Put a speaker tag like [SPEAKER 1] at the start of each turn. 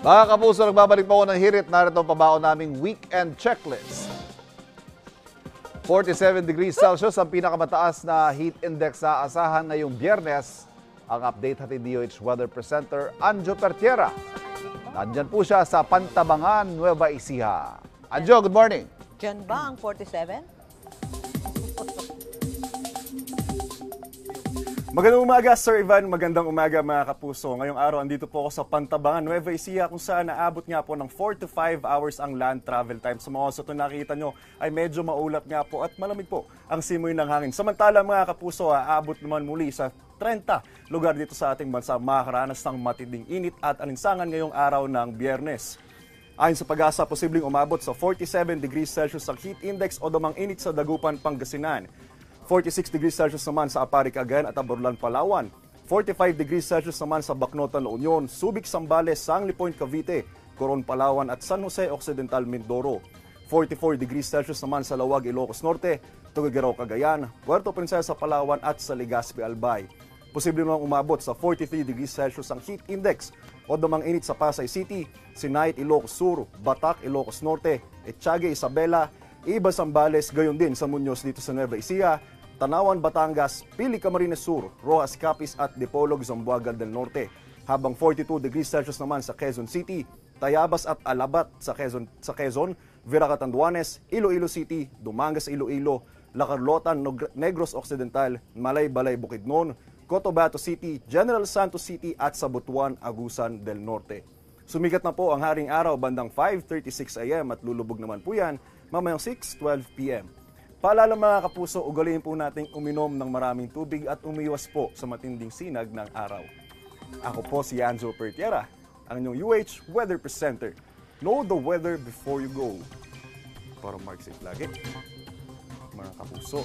[SPEAKER 1] Mga kapuso, nagbabalik po ako ng hirit. Narito ang pabaon naming weekend checklist. 47 degrees Celsius ang pinakamataas na heat index na asahan ngayong Biyernes. Ang update hatid DOH Weather Presenter Anjo Pertiera. Nandyan po siya sa Pantabangan, Nueva Ecija. Anjo, good morning.
[SPEAKER 2] Diyan ba ang 47?
[SPEAKER 3] Magandang umaga, Sir Ivan. Magandang umaga, mga kapuso. Ngayong araw, andito po ako sa Pantabangan, Nueva Ecija, kung saan naabot nga po ng 4 to 5 hours ang land travel time. Sa mga oso ito nakita nyo ay medyo maulap nga po at malamig po ang simoy ng hangin. Samantala, mga kapuso, aabot naman muli sa 30 lugar dito sa ating bansa makakaranas ng matinding init at alinsangan ngayong araw ng Biyernes. Ayon sa Pag-asa, posibleng umabot sa 47 degrees Celsius ang heat index o damang init sa Dagupan, Pangasinan. 46 degrees Celsius naman sa Apari, Cagayan at Aborlan, Palawan. 45 degrees Celsius naman sa Bacnotan, La Union, Subic, Zambales, Sangli Point, Cavite, Coron, Palawan at San Jose Occidental, Mindoro. 44 degrees Celsius naman sa Lawag, Ilocos Norte, Tuguegarao, Cagayan, Puerto Princesa, Palawan at sa Legazpi, Albay. Posible namang umabot sa 43 degrees Celsius ang heat index o damang init sa Pasay City, Sinait, Ilocos Sur, Batac, Ilocos Norte, Etiague, Isabela, Iba, Zambales, gayon din sa Muñoz dito sa Nueva Ecija, Tanawan, Batangas, Pili, Camarines Sur, Rojas, Capiz at Dipolog, Zamboanga del Norte. Habang 42 degrees Celsius naman sa Quezon City, Tayabas at Alabat sa Quezon, Viracatanduanes, Iloilo City, Dumangas, Iloilo, La Carlota, Negros Occidental, Malay, Balay, Bukidnon, Cotabato City, General Santos City at sa Butuan, Agusan del Norte. Sumikat na po ang haring araw bandang 5:36 AM at lulubog naman po yan mamayang 6:12 PM. Paalala, mga kapuso, ugaliin po nating uminom ng maraming tubig at umiwas po sa matinding sinag ng araw. Ako po si Anjo Pertiera, ang inyong UH Weather Presenter. Know the weather before you go. Para mark safe lagi, mga kapuso.